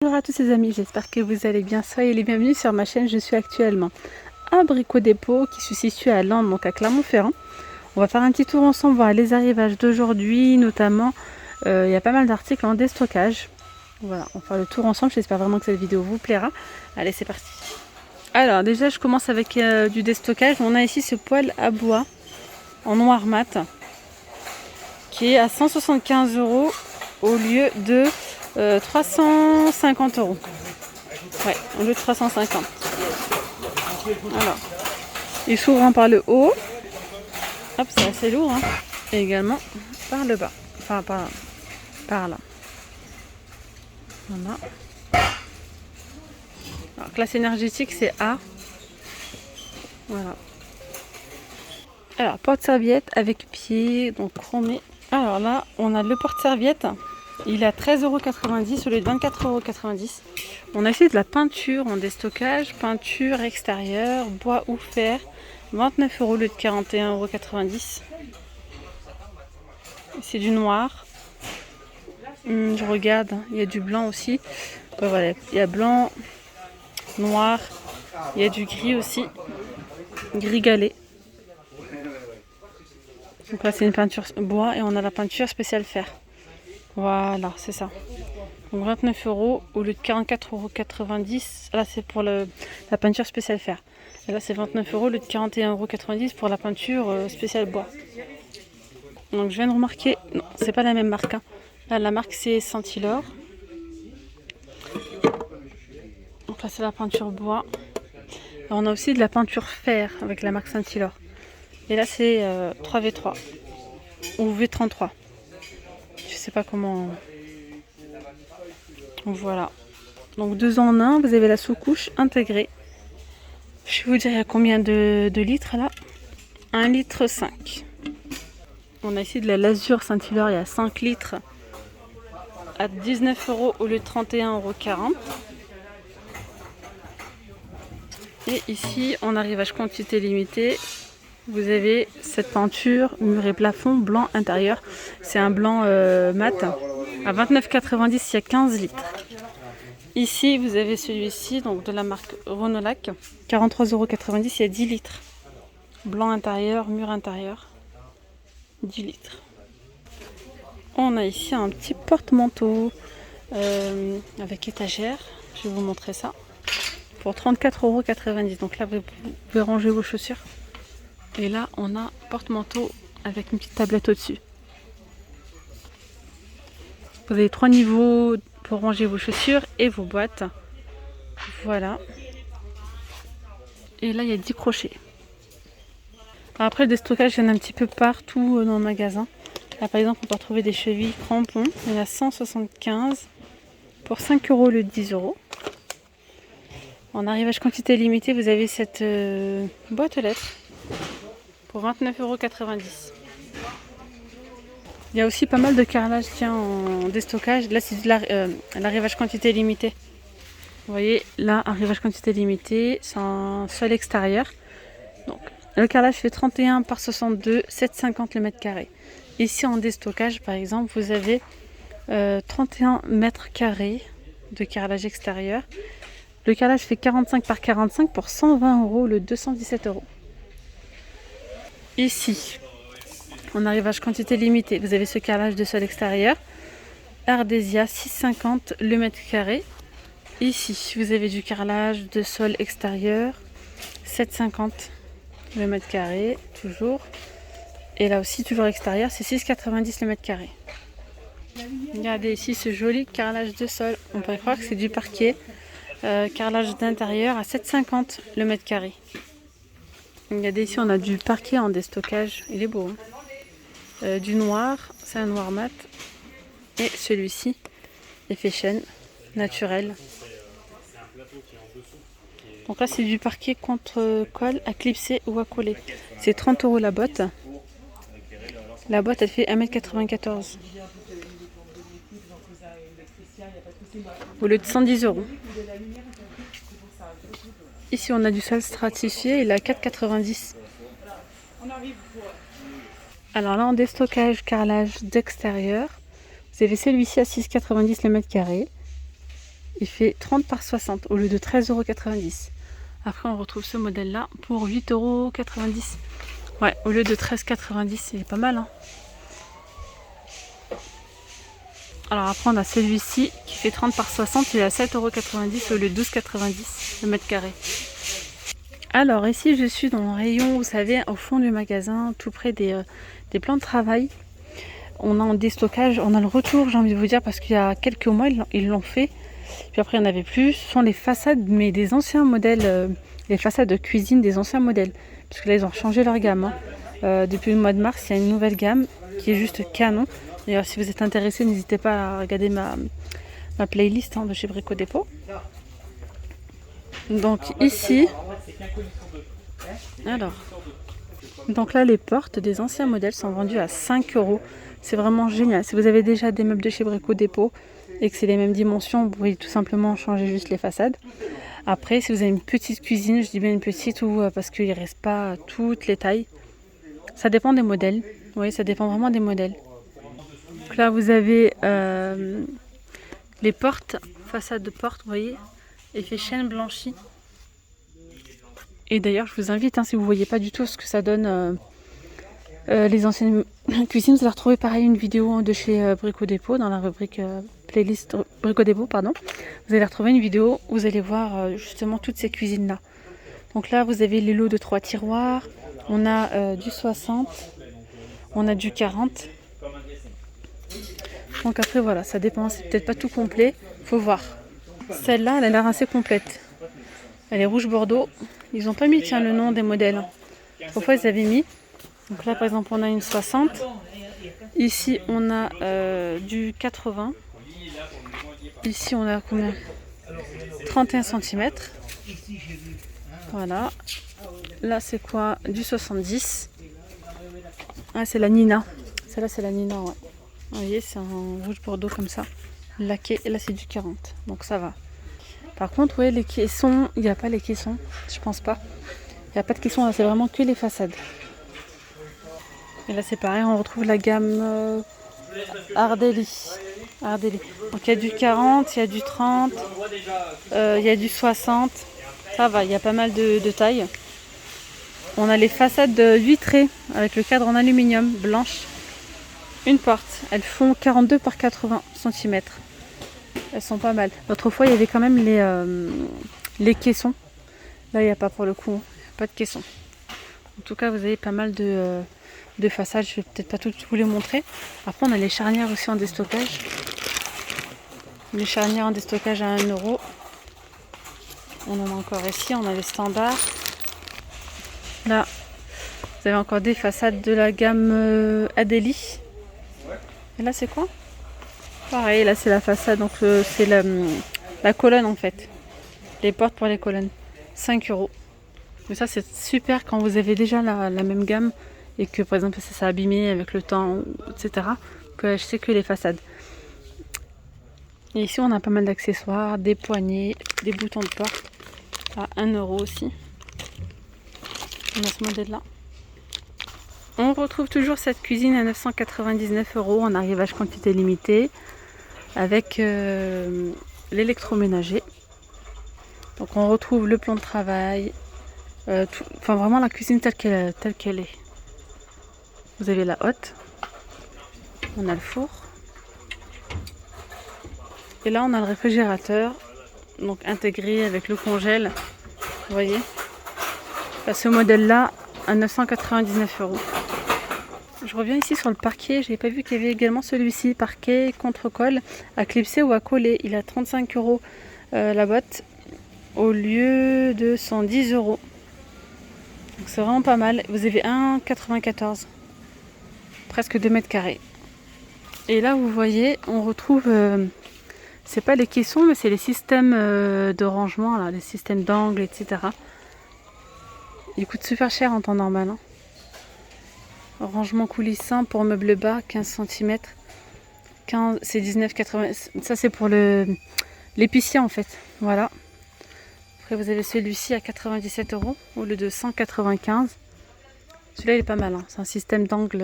Bonjour à tous les amis, j'espère que vous allez bien. Soyez les bienvenus sur ma chaîne. Je suis actuellement à Brico Dépôt qui se situe à Landes, donc à Clermont-Ferrand. On va faire un petit tour ensemble, voir les arrivages d'aujourd'hui, notamment il y a pas mal d'articles en déstockage. Voilà, on va faire le tour ensemble, j'espère vraiment que cette vidéo vous plaira. Allez, c'est parti. Alors déjà je commence avec du déstockage. On a ici ce poêle à bois en noir mat qui est à 175 € au lieu de 350 €. Ouais, au lieu de 350. Alors, il s'ouvre par le haut. Hop, c'est assez lourd. Hein. Et également par le bas. Enfin, par là. Voilà. Alors, classe énergétique, c'est A. Voilà. Alors, porte-serviette avec pied, donc chromé. Alors là, on a le porte-serviette. Il est à 13,90 € au lieu de 24,90 €. On a ici de la peinture en déstockage, peinture extérieure, bois ou fer, 29 € au lieu de 41,90 €. C'est du noir. Je regarde, il y a du blanc aussi. Voilà, il y a blanc, noir, il y a du gris aussi, gris galet. Donc là c'est une peinture bois et on a la peinture spéciale fer. Voilà, c'est ça. Donc 29 € au lieu de 44,90 €. Là c'est pour la peinture spéciale fer. Et là c'est 29 € au lieu de 41,90 € pour la peinture spéciale bois. Donc je viens de remarquer, non, c'est pas la même marque. Hein. Là la marque c'est Centilor. Donc là c'est la peinture bois. Et on a aussi de la peinture fer avec la marque Centilor. Et là c'est 3V3 ou V33. Je sais pas comment. Voilà. Donc 2 en 1, vous avez la sous-couche intégrée. Je vais vous dire il y a combien de litres là. 1,5 litre. On a ici de la lasure Centilor, il y a 5 litres à 19 € au lieu de 31,40 €. Et ici, en arrivage quantité limitée, vous avez cette peinture mur et plafond blanc intérieur. C'est un blanc mat. À 29,90 €, il y a 15 litres. Ici, vous avez celui-ci, donc de la marque Renolac. 43,90 €, il y a 10 litres. Blanc intérieur, mur intérieur. 10 litres. On a ici un petit porte-manteau avec étagère. Je vais vous montrer ça. Pour 34,90 €. Donc là, vous pouvez ranger vos chaussures. Et là, on a porte-manteau avec une petite tablette au-dessus. Vous avez 3 niveaux pour ranger vos chaussures et vos boîtes. Voilà. Et là, il y a 10 crochets. Après, le déstockage, il y en a un petit peu partout dans le magasin. Là, par exemple, on peut retrouver des chevilles crampons. Il y en a 175 pour 5 € au lieu de 10 €. En arrivage quantité limitée, vous avez cette boîte aux lettres pour 29,90 €. Il y a aussi pas mal de carrelage en déstockage. Là, c'est de l'arrivage quantité limitée. Vous voyez, là, arrivage quantité limitée, c'est un sol extérieur. Donc, le carrelage fait 31 par 62, 7,50 le mètre carré. Ici, en déstockage, par exemple, vous avez 31 mètres carrés de carrelage extérieur. Le carrelage fait 45 par 45 pour 120 € le 217 €. Ici, en arrivage quantité limitée, vous avez ce carrelage de sol extérieur. Ardésia, 6,50 le mètre carré. Ici, vous avez du carrelage de sol extérieur, 7,50 le mètre carré, toujours. Et là aussi, toujours extérieur, c'est 6,90 le mètre carré. Regardez ici ce joli carrelage de sol. On pourrait croire que c'est du parquet. Carrelage d'intérieur à 7,50 le mètre carré. Regardez ici, on a du parquet en déstockage. Il est beau. Hein. Du noir, c'est un noir mat. Et celui-ci est fashion, naturel. Donc là, c'est du parquet contre colle à clipser ou à coller. C'est 30 € la boîte. La boîte, elle fait 1,94 m. Au lieu de 110 €. Ici, on a du sol stratifié. Il est à 4,90 €. Alors là, en déstockage, carrelage d'extérieur, vous avez celui-ci à 6,90 le mètre carré. il fait 30 par 60 au lieu de 13,90 €. Après, on retrouve ce modèle-là pour 8,90 €. Ouais, au lieu de 13,90 €, il est pas mal, hein. Alors après, on a celui-ci qui fait 30 par 60, il est à 7,90 € au lieu de 12,90 € le mètre carré. Alors ici, je suis dans le rayon, vous savez, au fond du magasin, tout près des plans de travail. On a en déstockage, on a le retour, j'ai envie de vous dire, parce qu'il y a quelques mois, ils l'ont fait. Puis après, il n'y en avait plus. Ce sont les façades, mais des anciens modèles, les façades de cuisine des anciens modèles. Parce que là, ils ont changé leur gamme, hein. Depuis le mois de mars, il y a une nouvelle gamme qui est juste canon. D'ailleurs, si vous êtes intéressé, n'hésitez pas à regarder ma playlist, hein, de chez Brico Dépôt. Donc ici, alors, donc là, les portes des anciens modèles sont vendues à 5 €. C'est vraiment génial. Si vous avez déjà des meubles de chez Brico Dépôt et que c'est les mêmes dimensions, vous pouvez tout simplement changer juste les façades. Après, si vous avez une petite cuisine, je dis bien une petite, ou parce qu'il ne reste pas toutes les tailles, ça dépend des modèles. Oui, ça dépend vraiment des modèles. Donc là, vous avez les portes, façade de porte, vous voyez, effet chêne blanchi. Et d'ailleurs, je vous invite, hein, si vous ne voyez pas du tout ce que ça donne, les anciennes cuisines, vous allez retrouver pareil une vidéo de chez Brico Dépôt dans la rubrique playlist Brico Dépôt, pardon. Vous allez retrouver une vidéo où vous allez voir justement toutes ces cuisines là. Donc là, vous avez les lots de 3 tiroirs. On a du 60, on a du 40. Donc après voilà, ça dépend, c'est peut-être pas tout complet, faut voir. Celle-là, elle a l'air assez complète. Elle est rouge bordeaux. Ils n'ont pas mis, tiens, le nom des modèles. Autrefois, ils avaient mis. Donc là, par exemple, on a une 60. Ici, on a du 80. Ici, on a combien? 31 cm. Voilà. Là, c'est quoi? Du 70. Ah, c'est la Nina. Celle-là, c'est la Nina, ouais. Vous voyez, c'est un rouge bordeaux comme ça. Laqué. Et là, c'est du 40. Donc, ça va. Par contre, ouais, les caissons, il n'y a pas les caissons. Je pense pas. Il n'y a pas de caissons, là, c'est vraiment que les façades. Et là, c'est pareil, on retrouve la gamme Ardelli. Donc, il y a du 40, il y a du 30, il y a du 60. Ça va, il y a pas mal de tailles. On a les façades vitrées avec le cadre en aluminium blanche. Une porte. Elles font 42 par 80 cm. Elles sont pas mal. L'autre fois, il y avait quand même les caissons. Là, il n'y a pas pour le coup. Pas de caissons. En tout cas, vous avez pas mal de façades. Je vais peut-être pas toutes vous les montrer. Après, on a les charnières aussi en déstockage. Les charnières en déstockage à 1 €. On en a encore ici. On a les standards. Là, vous avez encore des façades de la gamme Ardelli. Et là, c'est quoi? Pareil, là, c'est la façade. Donc, c'est la colonne en fait. Les portes pour les colonnes. 5 €. Mais ça, c'est super quand vous avez déjà la même gamme et que, par exemple, ça s'est abîmé avec le temps, etc. Vous pouvez acheter que les façades. Et ici, on a pas mal d'accessoires, des poignées, des boutons de porte à 1 € aussi. On a ce modèle-là. On retrouve toujours cette cuisine à 999 € en arrivage quantité limitée avec l'électroménager. Donc on retrouve le plan de travail, enfin vraiment la cuisine telle qu'elle est. Vous avez la hotte, on a le four, et là on a le réfrigérateur, donc intégré avec le congèle. Vous voyez, à ce modèle-là à 999 €. Je reviens ici sur le parquet, j'avais pas vu qu'il y avait également celui-ci, parquet contre-colle, à clipser ou à coller. Il a 35 € la boîte au lieu de 110 €. Donc c'est vraiment pas mal. Vous avez 1,94, presque 2 mètres carrés. Et là vous voyez, on retrouve, c'est pas les caissons, mais c'est les systèmes de rangement, là, les systèmes d'angle, etc. Ils coûtent super cher en temps normal, hein. Rangement coulissant pour meuble bas, 15 cm. C'est 19,80. Ça c'est pour l'épicier en fait. Voilà. Après vous avez celui-ci à 97 € au lieu de 195. Celui-là il est pas mal, hein. C'est un système d'angle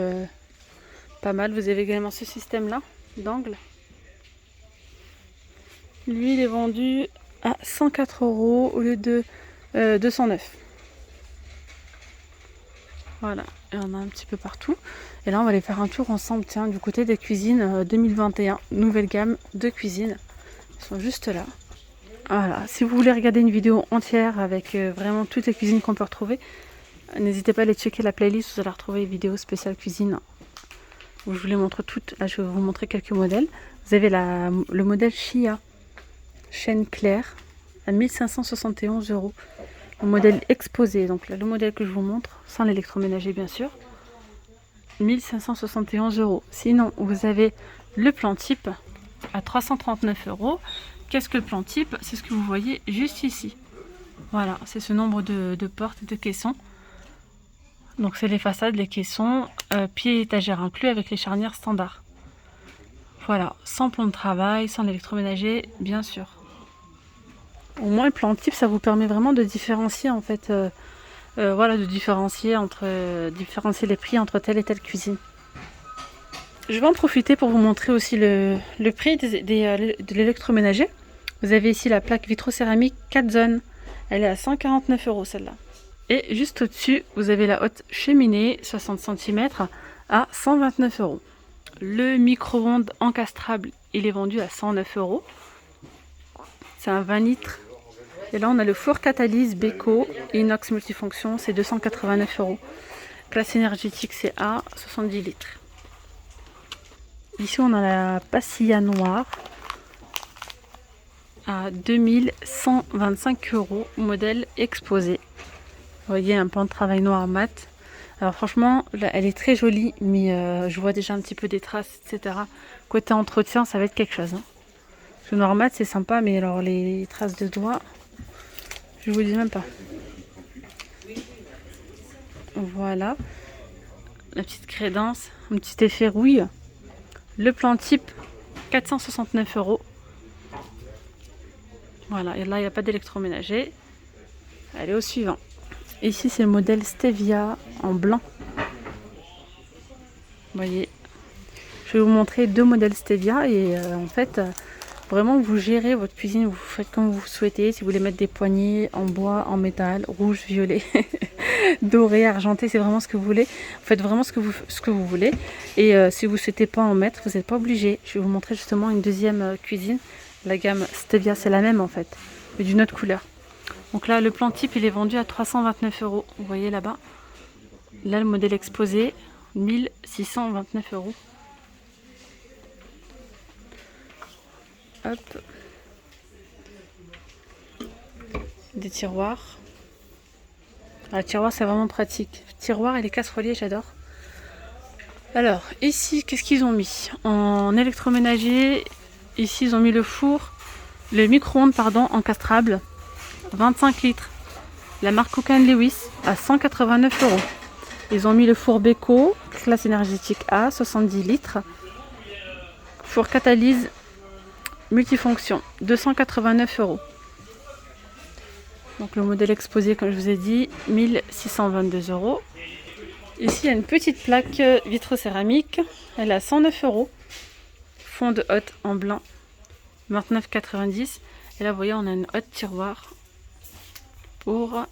pas mal. Vous avez également ce système là d'angle. Lui, il est vendu à 104 € au lieu de 209. Voilà, et on a un petit peu partout. Et là, on va aller faire un tour ensemble, tiens, du côté des cuisines 2021. Nouvelle gamme de cuisine. Ils sont juste là. Voilà, si vous voulez regarder une vidéo entière avec vraiment toutes les cuisines qu'on peut retrouver, n'hésitez pas à aller checker la playlist, vous allez retrouver une vidéo spéciale cuisine où je vous les montre toutes. Là, je vais vous montrer quelques modèles. Vous avez le modèle Chia, chaîne claire, à 1571 €. Le modèle exposé, donc là, le modèle que je vous montre, sans l'électroménager bien sûr, 1571 €. Sinon, vous avez le plan type à 339 €. Qu'est-ce que le plan type? C'est ce que vous voyez juste ici. Voilà, c'est ce nombre de portes et de caissons. Donc c'est les façades, les caissons, pieds et étagères inclus avec les charnières standards. Voilà, sans plan de travail, sans l'électroménager, bien sûr. Au moins le plan type, ça vous permet vraiment de différencier en fait, voilà, de différencier les prix entre telle et telle cuisine. Je vais en profiter pour vous montrer aussi le prix de l'électroménager. Vous avez ici la plaque vitrocéramique 4 zones. Elle est à 149 € celle-là. Et juste au-dessus, vous avez la haute cheminée 60 cm à 129 €. Le micro-ondes encastrable, il est vendu à 109 €. C'est un 20 litres. Et là, on a le four catalyse Beko inox multifonction, c'est 289 €. Classe énergétique, c'est A, 70 litres. Ici, on a la pastilla noire à 2125 €, modèle exposé. Vous voyez un plan de travail noir mat. Alors franchement, là, elle est très jolie, mais je vois déjà un petit peu des traces, etc. Côté entretien, ça va être quelque chose. Hein. Le noir mat, c'est sympa, mais alors les traces de doigts, je vous dis même pas. Voilà. La petite crédence, un petit effet rouille. Le plan type, 469 €. Voilà, et là, il n'y a pas d'électroménager. Allez, au suivant. Ici, c'est le modèle Stevia en blanc. Vous voyez, je vais vous montrer deux modèles Stevia et en fait, vraiment, vous gérez votre cuisine, vous faites comme vous souhaitez. Si vous voulez mettre des poignées en bois, en métal, rouge, violet, doré, argenté, c'est vraiment ce que vous voulez. Vous faites vraiment ce que vous voulez. Et si vous ne souhaitez pas en mettre, vous n'êtes pas obligé. Je vais vous montrer justement une deuxième cuisine. La gamme Stevia, c'est la même en fait, mais d'une autre couleur. Donc là, le plan type, il est vendu à 329 €. Vous voyez là-bas. Là, le modèle exposé, 1629 €. Hop. Des tiroirs. Ah, le tiroir, c'est vraiment pratique. Le tiroir et les casseroliers, j'adore. Alors, ici, qu'est-ce qu'ils ont mis? En électroménager, ici, ils ont mis le four, le micro-ondes, pardon, encastrable. 25 litres. La marque Cook & Lewis à 189 €. Ils ont mis le four Beko, classe énergétique A, 70 litres. Four catalyse multifonction, 289 €. Donc le modèle exposé, comme je vous ai dit, 1622 €. Ici, il y a une petite plaque vitrocéramique. Elle est à 109 €. Fond de hotte en blanc, 29,90 €. Et là, vous voyez, on a une hotte tiroir pour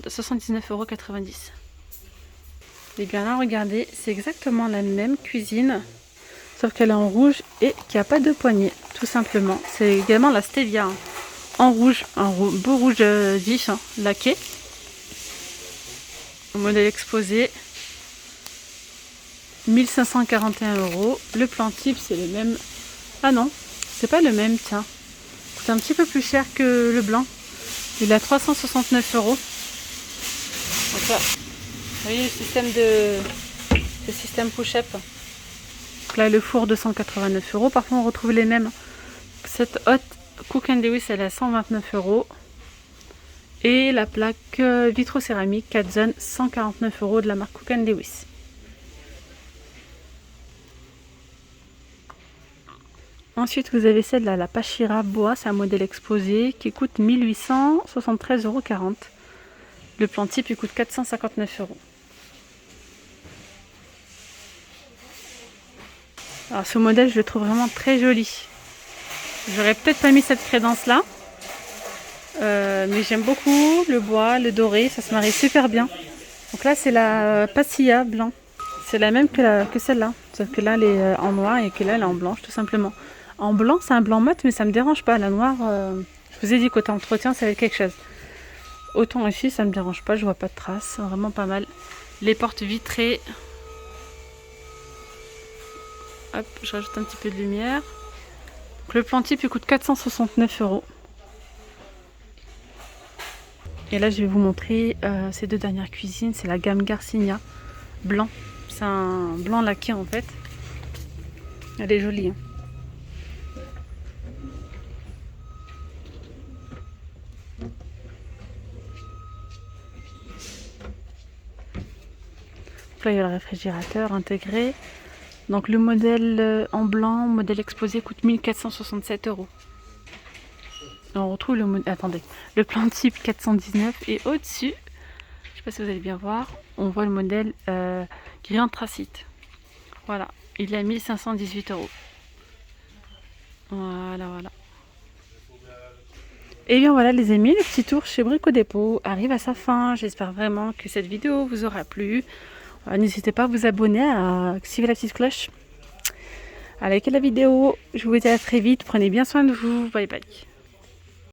79,90 €. Et bien là, regardez, c'est exactement la même cuisine, sauf qu'elle est en rouge et qu'il n'y a pas de poignée, tout simplement. C'est également la Stevia, hein, en rouge, un beau rouge vif, hein, laqué. Au modèle exposé, 1541 €. Le plan type, c'est le même. Ah non, c'est pas le même, tiens. C'est un petit peu plus cher que le blanc. Il a 369 €. Donc là, vous voyez le système push-up. Là, le four 289 €. Parfois, on retrouve les mêmes. Cette hotte Cook & Lewis, elle est à 129 €. Et la plaque vitrocéramique 4 zones, 149 € de la marque Cook & Lewis. Ensuite, vous avez celle-là, la Pachira bois, c'est un modèle exposé qui coûte 1873,40 €. Le plan type, il coûte 459 €. Alors ce modèle, je le trouve vraiment très joli. J'aurais peut-être pas mis cette crédence là. Mais j'aime beaucoup le bois, le doré, ça se marie super bien. Donc là c'est la Pastilla blanc. C'est la même que celle-là. Sauf que là elle est en noir et que là elle est en blanche tout simplement. En blanc c'est un blanc mat mais ça me dérange pas. La noire, je vous ai dit côté entretien ça va être quelque chose. Autant ici ça me dérange pas, je vois pas de traces, vraiment pas mal. Les portes vitrées. Hop, je rajoute un petit peu de lumière. Donc, le plan type il coûte 469 €. Et là je vais vous montrer ces deux dernières cuisines. C'est la gamme Garcinia blanc. C'est un blanc laqué en fait. Elle est jolie. Hein. Là il y a le réfrigérateur intégré. Donc le modèle en blanc, modèle exposé coûte 1467 €. On retrouve le modèle, attendez, le plan type 419 et au-dessus, je ne sais pas si vous allez bien voir, on voit le modèle gris anthracite. Voilà, il est à 1518 €. Voilà, voilà. Et bien voilà les amis, le petit tour chez Brico Dépôt arrive à sa fin. J'espère vraiment que cette vidéo vous aura plu. N'hésitez pas à vous abonner, à activer la petite cloche, à liker la vidéo. Je vous dis à très vite, prenez bien soin de vous, bye bye.